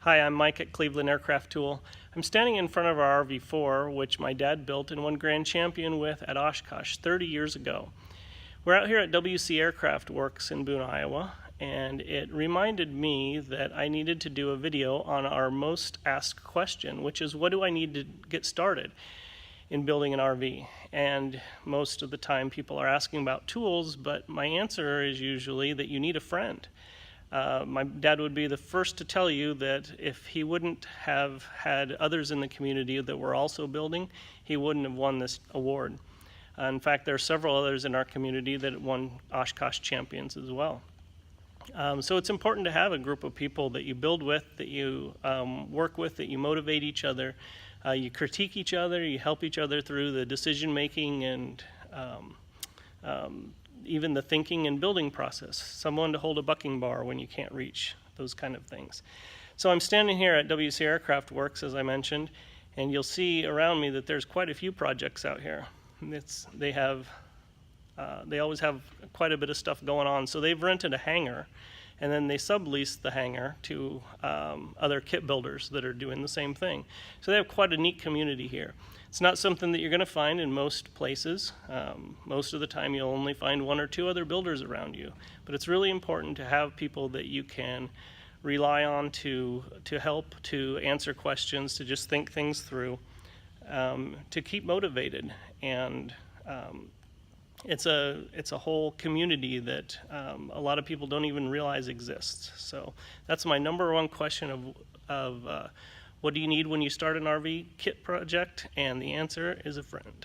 Hi, I'm Mike at Cleveland Aircraft Tool. I'm standing in front of our RV4, which my dad built and won Grand Champion with at Oshkosh 30 years ago. We're out here at WC Aircraft Works in Boone, Iowa, and it reminded me that I needed to do a video on our most asked question, which is, what do I need to get started in building an RV? And most of the time people are asking about tools, but my answer is usually that you need a friend. My dad would be the first to tell you that if he wouldn't have had others in the community that were also building, he wouldn't have won this award. In fact, there are several others in our community that won Oshkosh champions as well. So it's important to have a group of people that you build with, that you work with, that you motivate each other, you critique each other, you help each other through the decision making and even the thinking and building process. Someone to hold a bucking bar when you can't reach, those kind of things. So I'm standing here at WC Aircraft Works, as I mentioned, and you'll see around me that there's quite a few projects out here. They always have quite a bit of stuff going on. So they've rented a hangar, and then they sublease the hangar to other kit builders that are doing the same thing. So they have quite a neat community here. It's not something that you're going to find in most places. Most of the time you'll only find one or two other builders around you. But it's really important to have people that you can rely on to help, to answer questions, to just think things through, to keep motivated. And it's a whole community that a lot of people don't even realize exists. So that's my number one question of what do you need when you start an RV kit project? And the answer is a friend.